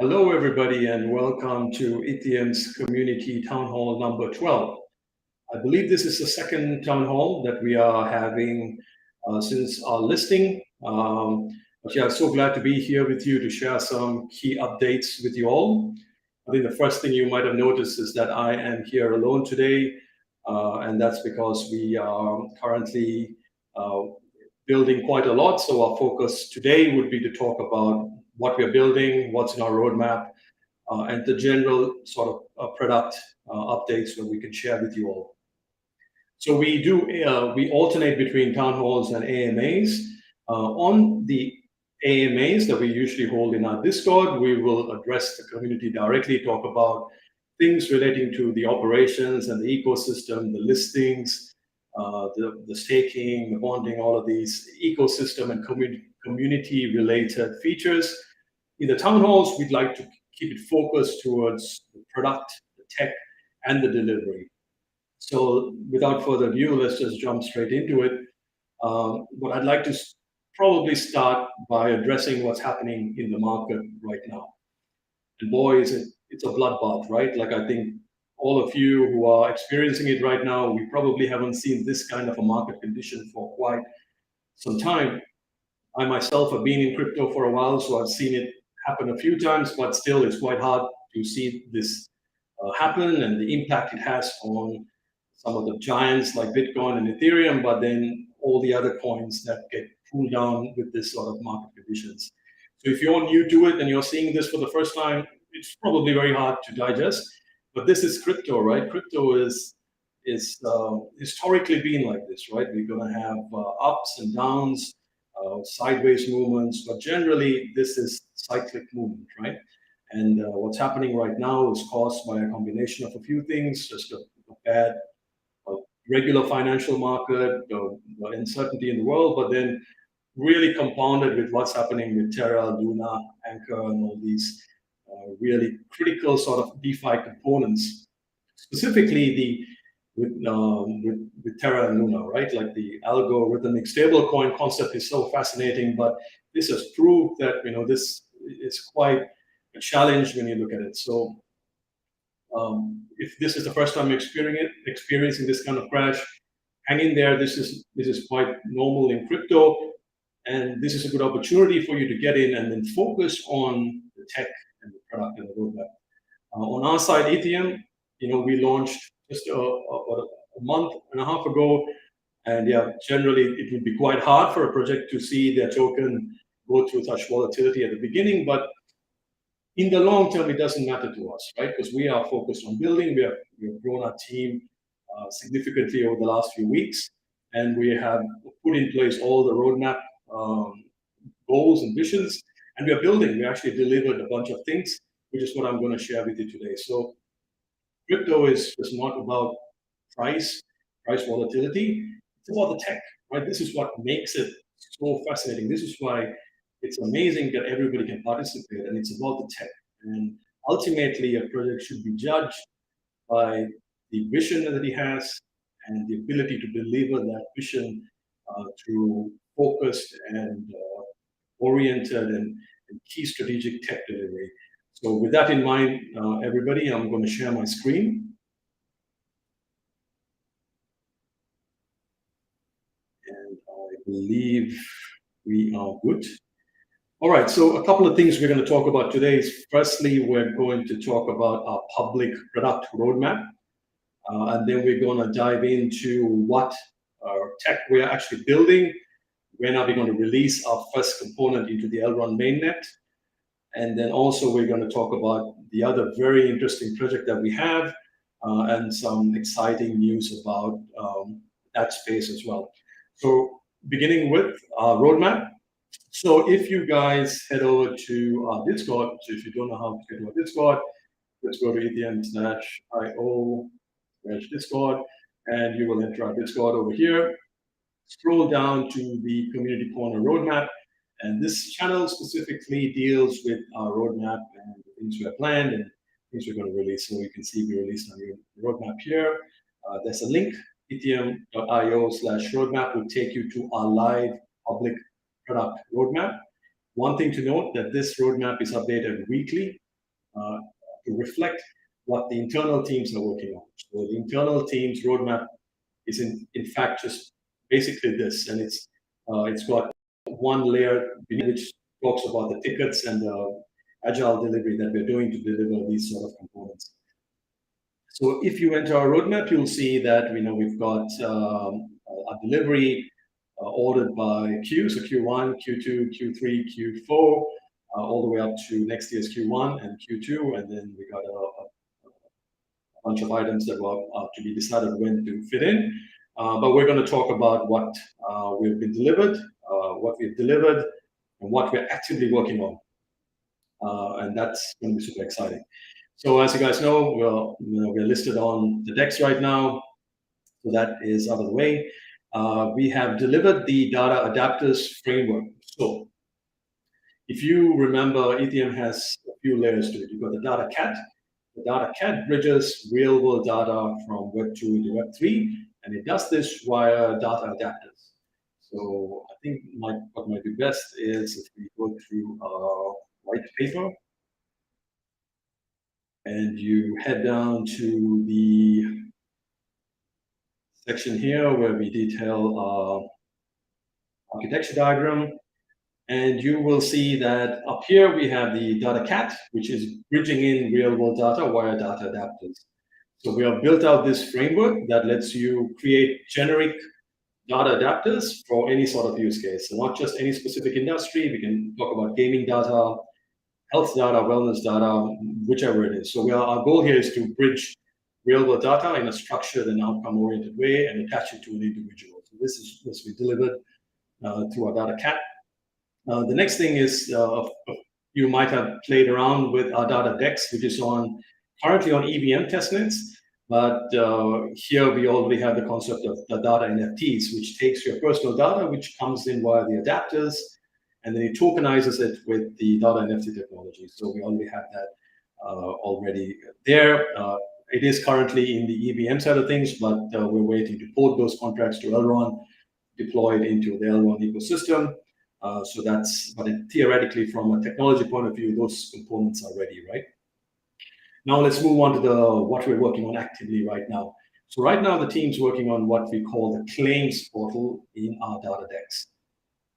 Hello, everybody, and welcome to Itheum's Community Town Hall number 12. I believe this is the second town hall that we are having since our listing. But yeah, I'm so glad to be here with you to share some key updates with you all. I think the first thing you might have noticed is that I am here alone today, and that's because we are currently building quite a lot. So our focus today would be to talk about what we're building, what's in our roadmap, and the general sort of product updates that we can share with you all. So we alternate between town halls and AMAs. On the AMAs that we usually hold in our Discord, we will address the community directly, talk about things relating to the operations and the ecosystem, the listings, the staking, the bonding, all of these ecosystem and community-related features. In the town halls, we'd like to keep it focused towards the product, the tech, and the delivery. So without further ado, let's just jump straight into it. But I'd like to probably start by addressing what's happening in the market right now. And boy, it's a bloodbath, right? Like I think all of you who are experiencing it right now, we probably haven't seen this kind of a market condition for quite some time. I myself have been in crypto for a while, so I've seen it happen a few times, but still it's quite hard to see this happen and the impact it has on some of the giants like Bitcoin and Ethereum, but then all the other coins that get pulled down with this sort of market conditions. So if you're new to it and you're seeing this for the first time, it's probably very hard to digest. But this is crypto, right? Crypto is historically been like this, right? We're going to have ups and downs, sideways movements, but generally this is cyclic movement, right? And what's happening right now is caused by a combination of a few things, just a bad regular financial market, the uncertainty in the world, but then really compounded with what's happening with Terra, Luna, Anchor, and all these really critical sort of DeFi components, specifically with Terra and Luna, right? Like the algorithmic stablecoin concept is so fascinating, but this has proved that this is quite a challenge when you look at it. So if this is the first time you're experiencing this kind of crash, hang in there. This is quite normal in crypto, and this is a good opportunity for you to get in and then focus on the tech and the product and the roadmap. On our side, Itheum, we launched just a month and a half ago, and yeah, generally it would be quite hard for a project to see their token go through such volatility at the beginning, but in the long term, it doesn't matter to us, right? Because we are focused on building. We have grown our team significantly over the last few weeks, and we have put in place all the roadmap goals and visions, and we are building. We actually delivered a bunch of things, which is what I'm going to share with you today. So crypto is not about price volatility. It's about the tech, right? This is what makes it so fascinating. This is why it's amazing that everybody can participate, and it's about the tech. And ultimately, a project should be judged by the vision that he has and the ability to deliver that vision through focused and oriented and key strategic tech delivery. So with that in mind, everybody, I'm going to share my screen. And I believe we are good. All right, so a couple of things we're going to talk about today is firstly, we're going to talk about our public product roadmap. And then we're going to dive into what tech we're actually building. When are we going to release our first component into the Elrond mainnet? And then also we're going to talk about the other very interesting project that we have and some exciting news about that space as well. So beginning with our roadmap. So if you guys head over to our Discord, so if you don't know how to get to our Discord, let's go to Itheum.io/Discord, and you will enter our Discord over here. Scroll down to the Community Corner roadmap, and this channel specifically deals with our roadmap and the things we have planned and things we're going to release. So you can see we released a new roadmap here. There's a link, Itheum.io/roadmap will take you to our live public product roadmap. One thing to note that this roadmap is updated weekly. to reflect what the internal teams are working on. So the internal teams roadmap is in fact just basically this, and it's got one layer which talks about the tickets and the agile delivery that we're doing to deliver these sort of components. So if you enter our roadmap, you'll see that we've got a delivery ordered by Q, so Q1, Q2, Q3, Q4, all the way up to next year's Q1 and Q2, and then we got a bunch of items that are to be decided when to fit in. But we're going to talk about what we've been delivered, what we've delivered, and what we're actively working on. And that's going to be super exciting. So as you guys know, we're listed on the DEX right now. So that is out of the way. We have delivered the data adapters framework. So if you remember, Itheum has a few layers to it. You've got the data cat. The data cat bridges real-world data from Web 2 to Web 3, and it does this via data adapters. So I think what might be best is if we go through our white paper, and you head down to the section here where we detail our architecture diagram. And you will see that up here we have the data cat, which is bridging in real-world data via data adapters. So we have built out this framework that lets you create generic data adapters for any sort of use case. So not just any specific industry. We can talk about gaming data, health data, wellness data, whichever it is. So our goal here is to bridge real-world data in a structured and outcome-oriented way and attach it to an individual. So this is what we delivered through our data cat. The next thing is you might have played around with our data DEX, which is currently on EVM testnets. But here we already have the concept of the data NFTs, which takes your personal data, which comes in via the adapters, and then it tokenizes it with the data NFT technology. So we already have that already there. It is currently in the EVM side of things, but we're waiting to port those contracts to Elrond, deployed into the Elrond ecosystem. But theoretically, from a technology point of view, those components are ready, right? Now let's move on to what we're working on actively right now. So right now, the team's working on what we call the claims portal in our data DEX.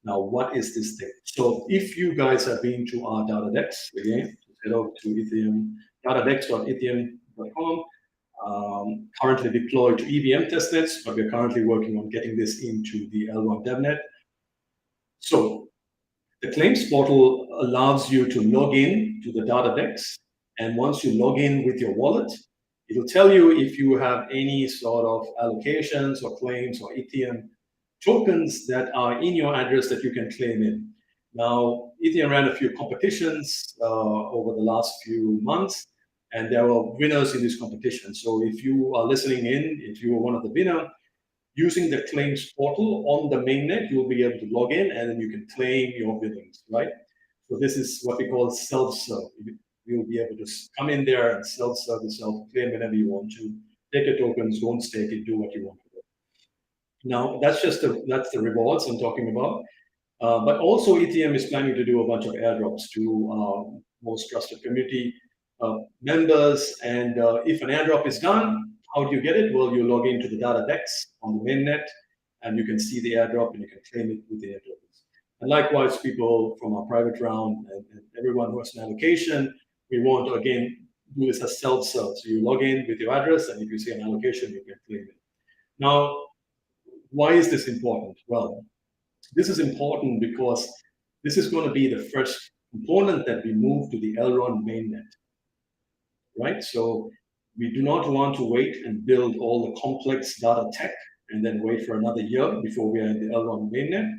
Now, what is this thing? So if you guys have been to our data DEX, again, head over to Itheum, datadex.itheum.com, currently deployed to EVM testnets, but we're currently working on getting this into the Elrond DevNet. So the claims portal allows you to log in to the data DEX, and once you log in with your wallet, it'll tell you if you have any sort of allocations or claims or Itheum tokens that are in your address that you can claim in. Now, Itheum ran a few competitions over the last few months, and there were winners in these competitions. So if you are listening in, if you were one of the winners, using the claims portal on the mainnet, you'll be able to log in and then you can claim your winnings, right? So this is what we call self-serve. You'll be able to come in there and self-serve yourself, claim whenever you want to, take your tokens, don't stake it, do what you want to do. Now, that's the rewards I'm talking about. But also Itheum is planning to do a bunch of airdrops to most trusted community members. And if an airdrop is done, how do you get it? Well, you log into the data DEX on the mainnet, and you can see the airdrop and you can claim it with the airdrops. And likewise, people from our private round and everyone who has an allocation, we want to, again, do this as self-serve. So you log in with your address, and if you see an allocation, you can claim it. Now, why is this important? Well, this is important because this is going to be the first component that we move to the Elrond mainnet, right? So we do not want to wait and build all the complex data tech and then wait for another year before we are in the Elrond mainnet.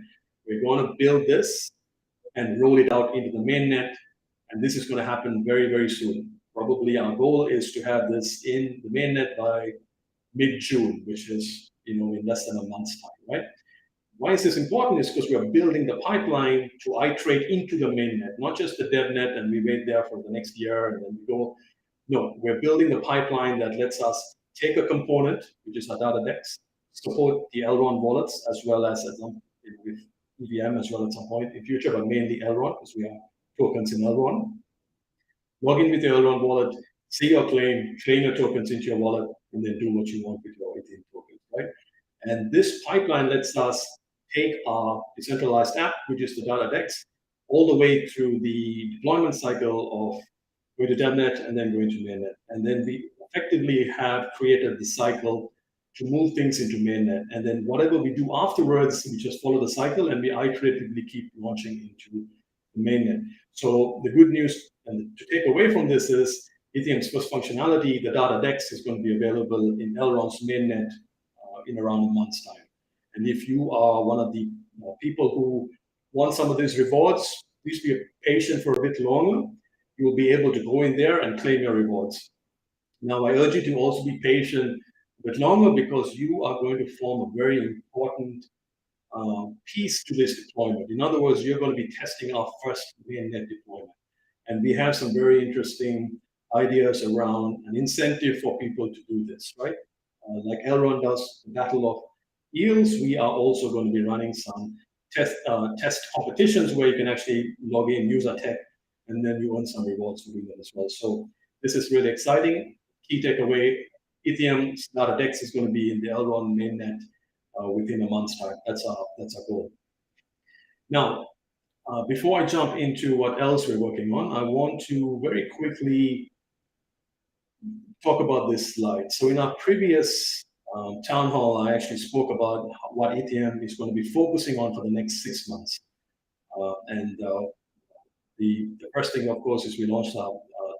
We're going to build this and roll it out into the mainnet, and this is going to happen very, very soon. Probably our goal is to have this in the mainnet by mid-June, which is in less than a month's time, right? Why is this important? Is because we are building the pipeline to iterate into the mainnet, not just the DevNet, and we wait there for the next year and then we go. No, we're building the pipeline that lets us take a component, which is our data DEX, support the Elrond wallets as well as with EVM as well at some point in future, but mainly Elrond because we have tokens in Elrond. log in with your Elrond wallet, see your claim your tokens into your wallet, and then do what you want with your Ethereum tokens, right? And this pipeline lets us take our decentralized app, which is the Data DEX, all the way through the deployment cycle of going to DevNet and then going to mainnet. And then we effectively have created the cycle to move things into mainnet. And then whatever we do afterwards, we just follow the cycle and we iteratively keep launching into the mainnet. So the good news and to take away from this is Ethereum's first functionality, the Data DEX, is going to be available in Elrond's mainnet in around a month's time. And if you are one of the people who want some of these rewards, please be patient for a bit longer. You will be able to go in there and claim your rewards. Now, I urge you to also be patient a bit longer because you are going to form a very important piece to this deployment. In other words, you're going to be testing our first mainnet deployment. And we have some very interesting ideas around an incentive for people to do this, right? Like Elrond does the Battle of Eels, we are also going to be running some test competitions where you can actually log in, use our tech, and then you earn some rewards for doing that as well. So this is really exciting. Key takeaway, Itheum's Data DEX is going to be in the Elrond mainnet within a month's time. That's our goal. Now, before I jump into what else we're working on, I want to very quickly talk about this slide. So in our previous town hall, I actually spoke about what Itheum is going to be focusing on for the next 6 months. The first thing, of course, is we launched our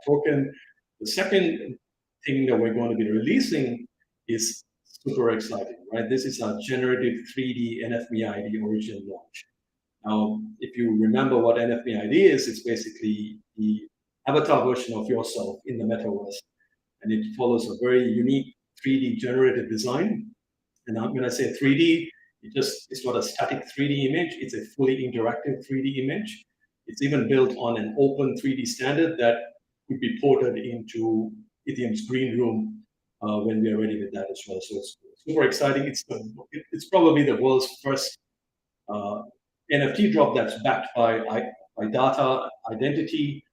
token. The second thing that we're going to be releasing is super exciting, right? This is our generative 3D NFT ID origin launch. Now, if you remember what NFT ID is, it's basically the avatar version of yourself in the metaverse. And it follows a very unique 3D generative design. And when I say 3D, it's not a static 3D image, it's a fully interactive 3D image. It's even built on an open 3D standard that could be ported into Etheum's green room when we are ready with that as well. So it's super exciting. It's probably the world's first NFT drop that's backed by data, identity,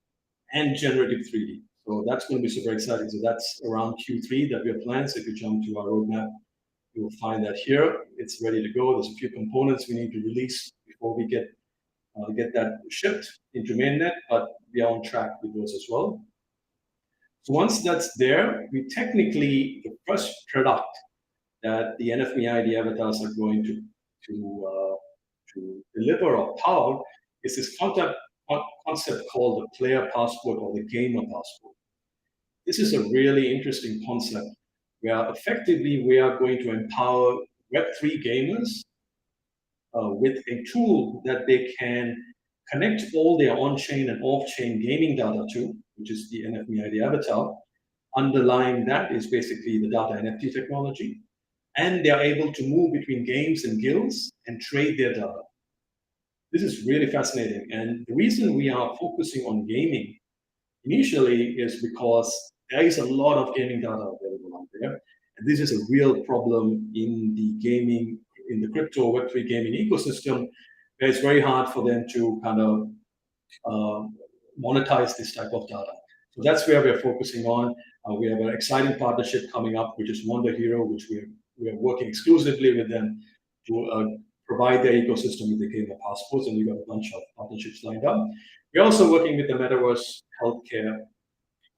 and generative 3D. So that's going to be super exciting. So that's around Q3 that we have planned. So if you jump to our roadmap, you will find that here. It's ready to go. There's a few components we need to release before we get that shipped into mainnet, but we are on track with those as well. So once that's there, we technically, the first product that the NFT ID avatars are going to deliver or power is this concept called the player passport or the gamer passport. This is a really interesting concept where effectively we are going to empower Web3 gamers with a tool that they can connect all their on-chain and off-chain gaming data to, which is the NFT ID avatar. Underlying that is basically the data NFT technology. And they're able to move between games and guilds and trade their data. This is really fascinating. And the reason we are focusing on gaming initially is because there is a lot of gaming data available out there. And this is a real problem in the crypto Web3 gaming ecosystem, where it's very hard for them to kind of monetize this type of data. So that's where we're focusing on. We have an exciting partnership coming up, which is Wonder Hero, which we are working exclusively with them to provide their ecosystem with the gamer passports, and we've got a bunch of partnerships lined up. We're also working with the Metaverse healthcare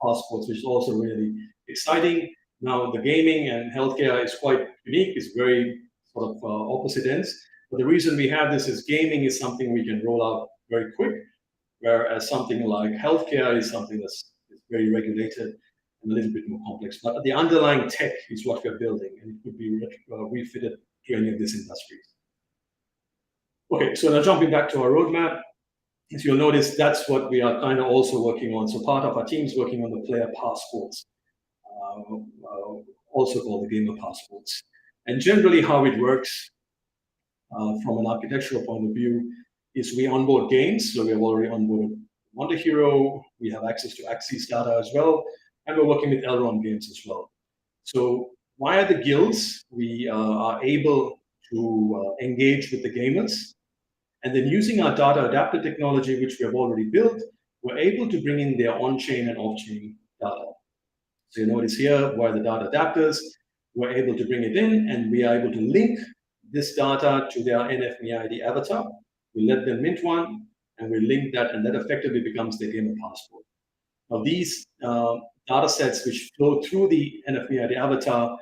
passports, which is also really exciting. Now, the gaming and healthcare is quite unique. It's very sort of opposite ends. But the reason we have this is gaming is something we can roll out very quick, whereas something like healthcare is something that's very regulated and a little bit more complex. But the underlying tech is what we're building, and it could be refitted to any of these industries. Okay, so now jumping back to our roadmap, as you'll notice, that's what we are kind of also working on. So part of our team is working on the player passports, also called the gamer passports. And generally how it works from an architectural point of view is we onboard games. So we have already onboarded Wonder Hero. We have access to Axie's data as well. And we're working with Elrond games as well. So via the guilds, we are able to engage with the gamers. And then using our data adapter technology, which we have already built, were able to bring in their on-chain and off-chain data. So you notice here where the data adapters were able to bring it in, and we are able to link this data to their NFT ID avatar. We let them mint one, and we link that, and that effectively becomes their gamer passport. Now, these data sets which flow through the NFT ID avatar,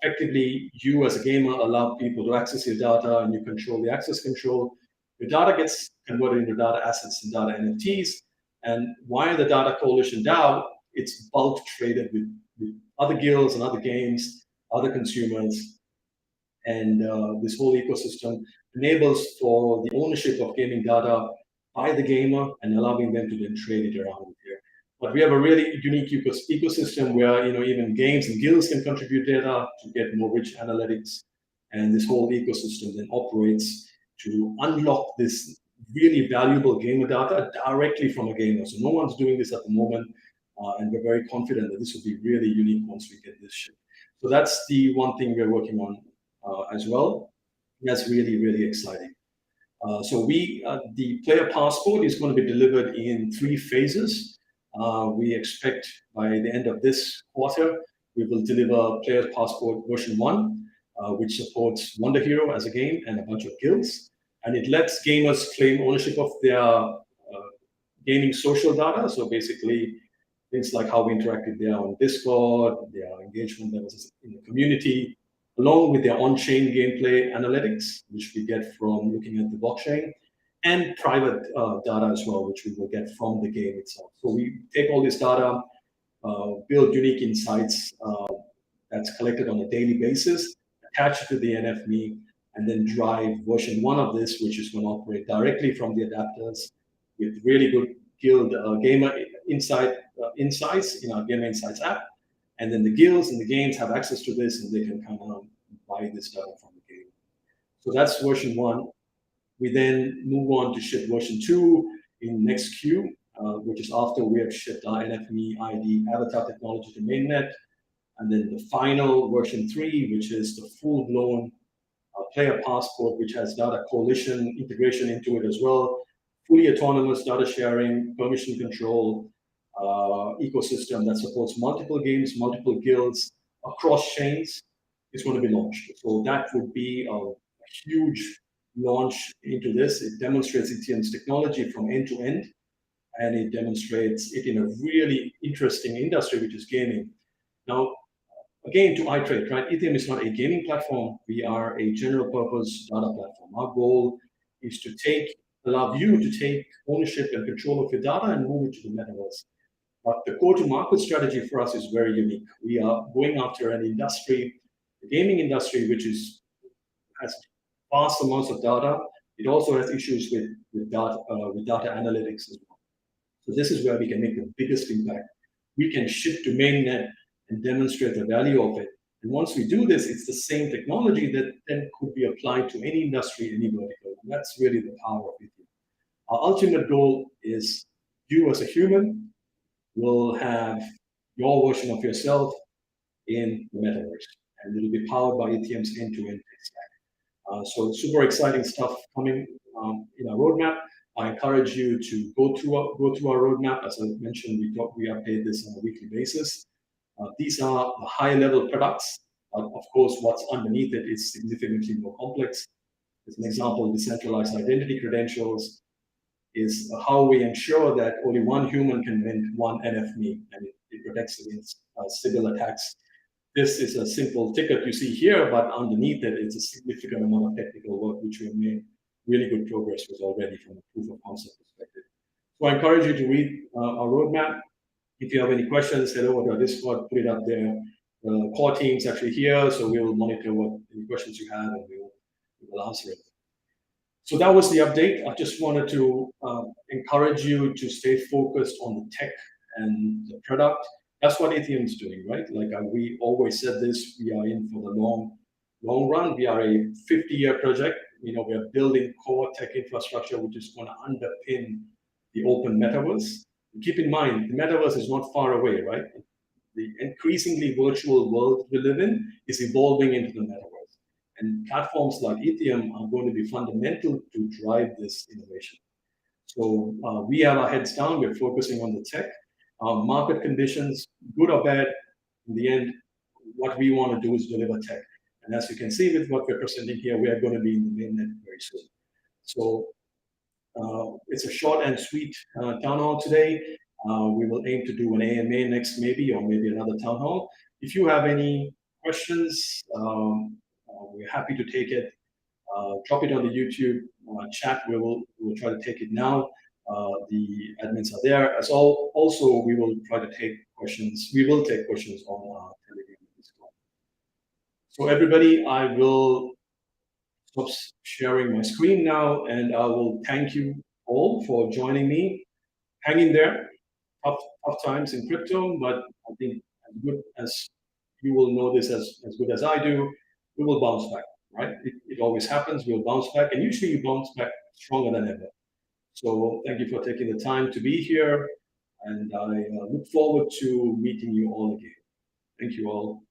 effectively, you as a gamer allow people to access your data, and you control the access control. Your data gets converted into data assets and data NFTs. And via the Data Coalition DAO, it's bulk traded with other guilds and other games, other consumers. And this whole ecosystem enables for the ownership of gaming data by the gamer and allowing them to then trade it around here. But we have a really unique ecosystem where even games and guilds can contribute data to get more rich analytics, and this whole ecosystem then operates to unlock this really valuable gamer data directly from a gamer. So no one's doing this at the moment, and we're very confident that this will be really unique once we get this shipped. So that's the one thing we're working on as well. That's really, really exciting. So the player passport is going to be delivered in 3 phases. We expect by the end of this quarter, we will deliver player passport version 1, which supports Wonder Hero as a game and a bunch of guilds. And it lets gamers claim ownership of their gaming social data. So basically, things like how we interacted there on Discord, their engagement levels in the community, along with their on-chain gameplay analytics, which we get from looking at the blockchain, and private data as well, which we will get from the game itself. So we take all this data, build unique insights that's collected on a daily basis, attach it to the NFMe, and then drive version 1 of this, which is going to operate directly from the adapters with really good guild gamer insights in our Gamer Insights app. And then the guilds and the games have access to this, and they can kind of buy this data from the game. So that's version 1. We then move on to ship version 2 in next Q, which is after we have shipped our NFMe ID avatar technology to mainnet. And then the final version 3, which is the full-blown player passport, which has data coalition integration into it as well, fully autonomous data sharing, permission control, ecosystem that supports multiple games, multiple guilds across chains is going to be launched. So that would be a huge launch into this. It demonstrates Itheum's technology from end to end, and it demonstrates it in a really interesting industry, which is gaming. Now, again, to iterate, right? Itheum is not a gaming platform. We are a general purpose data platform. Our goal is to allow you to take ownership and control of your data and move it to the metaverse. But the go-to-market strategy for us is very unique. We are going after an industry, the gaming industry, which has vast amounts of data. It also has issues with data analytics as well. So this is where we can make the biggest impact. We can ship to mainnet and demonstrate the value of it. And once we do this, it's the same technology that then could be applied to any industry, any vertical. And that's really the power of it. Our ultimate goal is you as a human will have your version of yourself in the metaverse, and it'll be powered by Itheum's end-to-end tech stack. So super exciting stuff coming in our roadmap. I encourage you to go through our roadmap. As I mentioned, we update this on a weekly basis. These are the high-level products. Of course, what's underneath it is significantly more complex. As an example, decentralized identity credentials is how we ensure that only one human can mint one NFMe, and it protects against Sybil attacks. This is a simple ticket you see here, but underneath it, it's a significant amount of technical work, which we have made really good progress with already from a proof of concept perspective. So I encourage you to read our roadmap. If you have any questions, head over to our Discord, put it up there. The core team's actually here, so we will monitor any questions you have, and we will answer it. So that was the update. I just wanted to encourage you to stay focused on the tech and the product. That's what Itheum is doing, right? Like we always said this, we are in for the long run. We are a 50-year project. We are building core tech infrastructure, which is going to underpin the open metaverse. And keep in mind, the metaverse is not far away, right? The increasingly virtual world we live in is evolving into the metaverse. And platforms like Itheum are going to be fundamental to drive this innovation. So we have our heads down. We're focusing on the tech. Market conditions, good or bad, in the end, what we want to do is deliver tech. And as you can see with what we're presenting here, we are going to be in the mainnet very soon. So it's a short and sweet town hall today. We will aim to do an AMA next maybe, or maybe another town hall. If you have any questions, we're happy to take it. Drop it on the YouTube chat. We'll try to take it now. The admins are there. Also, we will try to take questions. We will take questions on Telegram and Discord. So everybody, I will stop sharing my screen now, and I will thank you all for joining me. Hang in there. Tough times in crypto, but I think as good as you will know this as good as I do, we will bounce back, right? It always happens. We'll bounce back, and usually you bounce back stronger than ever. So thank you for taking the time to be here, and I look forward to meeting you all again. Thank you all.